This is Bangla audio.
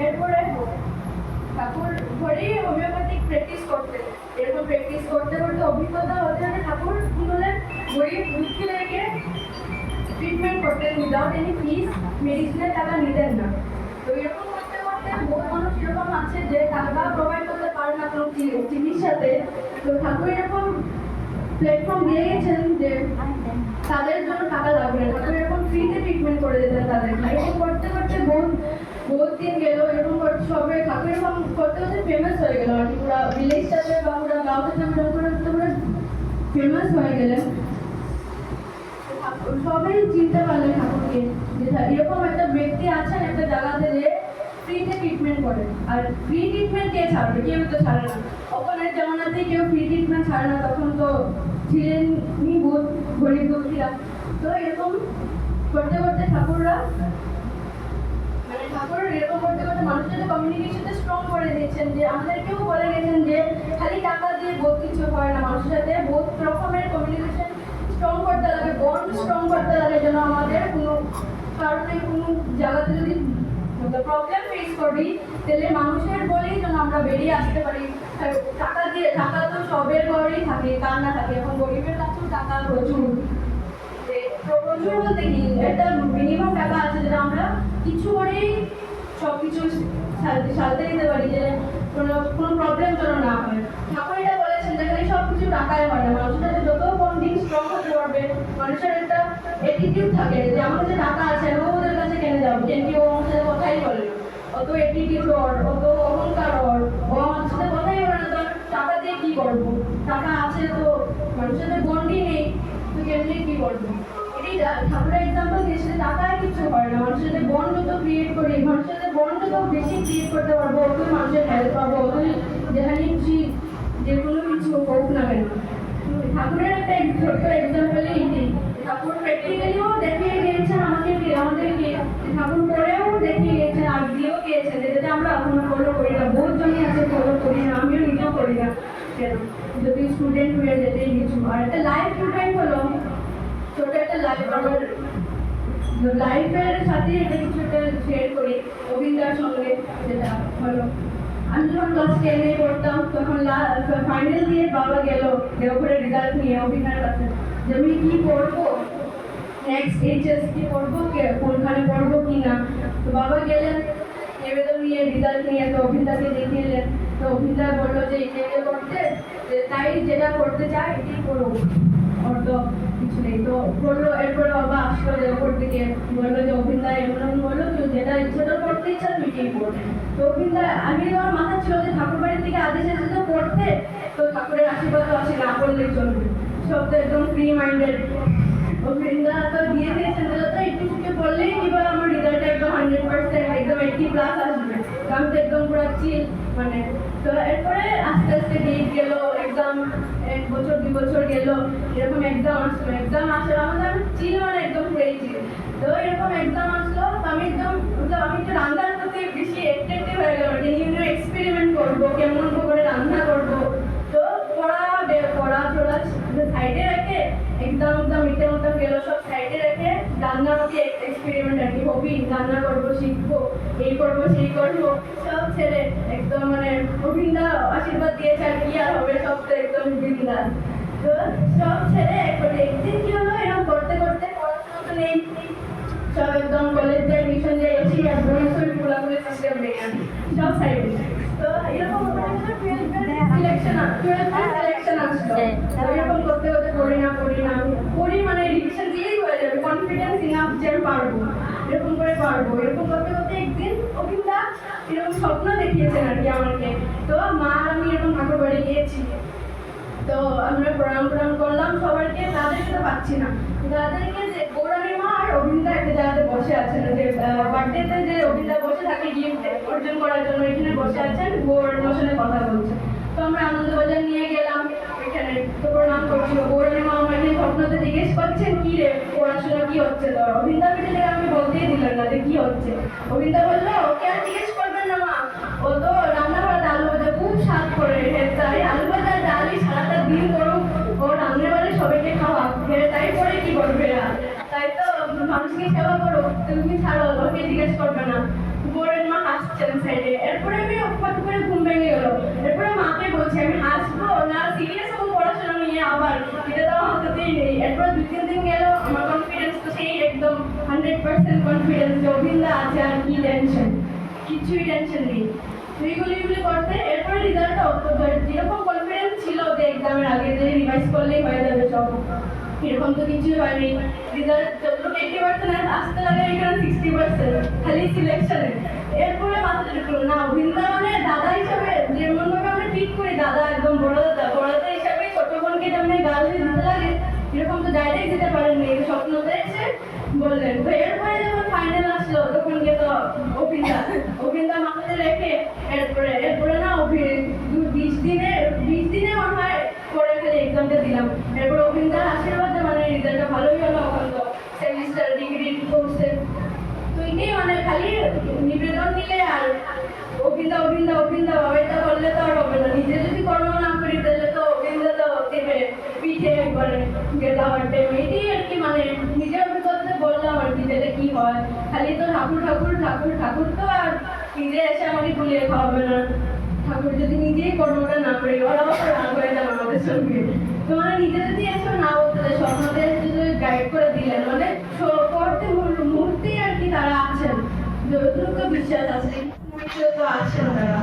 এরপরে ঠাকুর ঘরেই হোমিওপ্যাথিক প্র্যাকটিস করতে, এরকম প্র্যাকটিস করতে করতে অভিজ্ঞতা হতে হতে ঠাকুর কি হলেন গরিব দুঃখীদেরকে ট্রিটমেন্ট করতেন উইদাউট এনি ফিস, মেডিসিনের টাকা নিতেন না। তো এরকম করতে করতে বহু মানুষ এরকম আছে যে টাকা প্রোভাইড করতে পারে না কোনো চিকিৎসাতে। তো ঠাকুর এরকম প্ল্যাটফর্ম দিয়ে গেছেন যে তাদের জন্য টাকা লাগবে না, ঠাকুর এরকম ফ্রিতে ট্রিটমেন্ট করে দিতেন তাদেরকে। এরকম করতে করতে বহুত দিন গেল, এরকম সবে ঠাকুর এরকম করতে করতে ফেমাস হয়ে গেল আর কি, পুরা ভিলেজটাতে বা পুরা গাঁওটাতে পুরো ফেমাস হয়ে গেলেন। সবাই চিনতে পারলেন ঠাকুরকে যে এরকম একটা ব্যক্তি আছেন একটা জায়গাতে যে ফ্রিতে ট্রিটমেন্ট করে। আর ফ্রি ট্রিটমেন্ট কে ছাড়বে? কেউ তো ছাড়ে না। ওখানের জামানাতে কেউ ফ্রি ট্রিটমেন্ট ছাড়ে না, তখন তো ছিলেন বহুত গরিব দুঃখীরা। তো এরকম করতে করতে ঠাকুর এরকম করতে করতে মানুষের কমিউনিকেশনটা স্ট্রং করে দিয়েছেন, যে আমাদেরকেও বলে গেছেন যে খালি টাকা দিয়ে বহুত কিছু হয় না, মানুষের সাথে বহুত রকমের কমিউনিকেশন স্ট্রং করতে লাগে, বন্ড স্ট্রং করতে লাগে, যেন আমাদের কোনো কারণে কোনো জায়গাতে যদি প্রবলেম ফেস করি তাহলে মানুষের বলেই যেন আমরা বেরিয়ে আসতে পারি। টাকা তো সবের ঘরেই থাকে, কার না থাকে। এখন গরিবের কাছেও টাকা প্রচুর, প্রচুর বলতে কি একটা মিনিমাম টাকা আছে যেটা আমরা কিছু করেই সব কিছু সালতে দিতে পারি, যে কোনো প্রবলেম যেন না হয়। ঠাকুর এটা বলেছেন যে খালি সব কিছু টাকায় হয় না, মানুষের সাথে যত বন্ডিং স্ট্রং হতে পারবে, মানুষের একটা অ্যাটিটিউড থাকে যে আমার কাছে টাকা আছে ও ওদের কাছে কেন যাবো, কেন কি ও আমার সাথে কথাই বলে, অত অ্যাটিটিউড ওর, অত অহংকার ওর, ও আমার সাথে কথাই বলে না, তো টাকা দিয়ে কি করবো? টাকা আছে তো মানুষের সাথে বন্ডিং নেই, তো কেমনি কি করবো? ঠাকুরের এক্সাম্পল দিয়েছে টাকায় কিছু হয় না, মানুষের সাথে বন্ড যত ক্রিয়েট করি, মানুষের সাথে বন্ড যত বেশি ক্রিয়েট করতে পারবো, অতই মানুষের হেল্প পাবো, অতই যেখানে খুশি যে কোনো কিছু হোক না কেন। ঠাকুরের একটা ছোট্ট এক্সাম্পলই এটি। ঠাকুর প্র্যাকটিক্যালিও দেখিয়ে গিয়েছেন আমাদেরকে, ঠাকুর পরেও দেখিয়ে গিয়েছেন আর দিয়েও গিয়েছেন, যেটা আমরা এখনো ফলো করি না। বহুত জনই আছে ফলো করি না, আমিও নিজেও করি না কেন, যদি স্টুডেন্ট হয়ে যেতেই কিছু। আর একটা লাইফ স্টুডেন্ট হলো ছোট একটা লাইফের সাথে এটা কিছু একটা শেয়ার করি অভিজ্ঞতার সঙ্গে। যেটা হলো আমি যখন ক্লাস 10-এ পড়তাম তখন ফাইনাল দিয়ে বাবা গেল দেওঘরের রেজাল্ট নিয়ে অভিজ্ঞতার কাছে, যে আমি কি পড়বো নেক্সট, এইচএস কি পড়বো, কোনখানে পড়বো কি না। তো বাবা গেলেন নিবেদন নিয়ে রেজাল্ট নিয়ে, তো অভিজ্ঞতাকে দেখিয়ে এলেন। তো অভিজ্ঞতা বললো যে এটাকে করতে, তাই যেটা করতে চায় এটাই করো, ওর তো কিছু নেই। তো বললো, এরপরে বাবা আসলো দেওঘর থেকে, বললো যে অভিজ্ঞতা এমন বললো তুই যেটা ইচ্ছা করতে ইচ্ছা তুই কি পড়বে। তো অভিজ্ঞতা আমি আমার মাথা ছিল যে ঠাকুর বাড়ির থেকে আদেশ এসে তো পড়তে, তো ঠাকুরের আশীর্বাদও আসে, না পড়লেই চলবে, সব তো একদম ফ্রি মাইন্ডেড। অভিজ্ঞতা তো দিয়ে দিয়েছেন, তো একটু পড়লেই এবার আমার রেজাল্টটা একদম 100%, একদম 80+ আসবে, আমি তো একদম পুরো চিল মানে। তো এরপরে আস্তে আস্তে ডেট গেল, এক্সাম 1 বছর 2 বছর গেল, এরকম এক্সাম আসলো আমাদের চিল মানে একদম ক্রেজি। তো এরকম এক্সাম আসলো, তো আমি একটু রান্নার প্রতি বেশি অ্যাট্রাক্টিভ হয়ে গেল, যে নিউ এক্সপেরিমেন্ট করবো, কেমন করে রান্না করবো। তো পড়া টোড়া সাইডে রেখে এক্সাম মিটে গেল, সব সাইডে রেখে রান্নার প্রতি এক্সপেরিমেন্ট আর কি, হবি রান্না করবো, শিখবো, এই করবো সেই করবো, সব ছেড়ে একদম মানে অভিজ্ঞতা আশীর্বাদ দিয়েছে আর কি আর হবে, সব তো একদম বিন্দাস। তো সব ছেড়ে একদিন কি হলো, এরকম করতে করতে পড়াশোনা তো নেই, সব একদম কলেজে অ্যাডমিশন দিয়ে এসি আর বই পুরাপুরি সিস্টেম নেই, সব সাইডে। তো এরকম সিলেকশন আসলো, এরকম করতে করতে পড়ি মানে রিভিশন দিলেই হয়ে যাবে, কনফিডেন্স ইনাফ যে আমি পারবো, এরকম করে পারবো। এরকম করতে করতে একদিন অভিজ্ঞতা এরকম স্বপ্ন দেখিয়েছেন আর কি আমাকে। তো মা আর আমি এরকম ঠাকুর বাড়ি গিয়েছি, তো আমরা প্রণাম করলাম সবাইকে, তাদেরকে তো পাচ্ছি না, তাদেরকে যে গৌরানী মা আর অভিজ্ঞতা একটা জায়গাতে বসে আছেন, যে বার্থডেতে যে অভিজ্ঞতা বসে থাকে গিফট অর্জন করার জন্য, এখানে বসে আছেন, গৌরানীর সঙ্গে কথা বলছে। তো আমরা আনন্দবাজার নিয়ে গেলাম, এখানে তো প্রণাম করছিল। গৌরানী মা আমাকে স্বপ্নতে জিজ্ঞেস করছেন কি রে পড়াশোনা কি হচ্ছে তোর। অভিজ্ঞতা পিঠে থেকে আমি বলতেই দিলাম না যে কি হচ্ছে। অভিজ্ঞতা বললো ওকে আর জিজ্ঞেস করবেন না মা, ও তো রান্না করা আলু ভাজা খুব স্বাদ করে, তাই আলু ভাজা ডালই সারাটা দিন করুক, ও রান্না বাড়ি সবাইকে খাওয়া, তাই করে কি করবে, তাই তো মানুষকে সেবা করো, তুমি ছাড়ো, ওকে জিজ্ঞেস করবে না। গৌরানী মা হাসছেন। সাইডে। এরপরে আমি ফট করে ঘুম ভেঙে গেল। এরপরে মাকে বলছি আমি হাসবো না সিরিয়াস হবো পড়াশোনা নিয়ে, আবার এটা তো আমার হাতেই নেই। এরপরে 2-3 দিন গেল, আমার কনফিডেন্স তো সেই একদম 100% কনফিডেন্স যে অভিন্দা আছে, আর কি টেনশন, কিছুই টেনশন নেই। তো এইগুলি করতে এরপরে রেজাল্টটা যেরকম কনফিডেন্স ছিল যে এক্সামের আগে যে রিভাইজ করলেই হয়ে যাবে সব, এরকম তো কিছুই হয়নি। রেজাল্ট যতটুকু 80% আসতে লাগে, এখানে 60% খালি সিলেকশনে। এরপরে মাথায় ঢুকলো না অভিন্দা মানে দাদা হিসাবে যেমন ভাবে আমরা ট্রিট করি, দাদা একদম বড় দাদা হিসাবে ছোট বোনকে যেমন গার্লস দিতে লাগে, এরকম তো ডাইরেক্ট দিতে পারেননি, স্বপ্নতে এসে বললেন। তো এরপরে যখন ফাইনাল আসলো তখন গিয়ে তো অভিন্দা মাথাতে রেখে এরপরে না 20 দিনে মনে হয় পরে খালি এক্সামটা দিলাম। এরপর অভিন্দার আশীর্বাদে মানে রেজাল্টটা ভালোই হলো, এখন তো সেমিস্টার ডিগ্রি কোর্সে। তো এটাই মানে খালি নিবেদন দিলে আর অভিন্দা এটা করলে তো আর হবে না, নিজে যদি কর্ম না করি তাহলে তো অভিন্দা তো দেবে পিঠে একবারে গেলা হাঁটে। এটাই আর কি মানে নিজের অভিজ্ঞতা বললাম আর কি, যেটা কি হয়। খালি তো ঠাকুর তো আর নিজে এসে আমাকে ভুলিয়ে খাওয়াবে না। ঠাকুর যদি নিজেই কর্মটা না করি, ওরাও তো রাগ হয়ে যাবে আমাদের সঙ্গে। তো মানে নিজে যদি এসে না বলতে স্বপ্নদের যদি গাইড করে দিলেন, মানে করতে মুহূর্তেই আর কি তারা আছেন, যতটুকু বিশ্বাস আছে তো আছেন।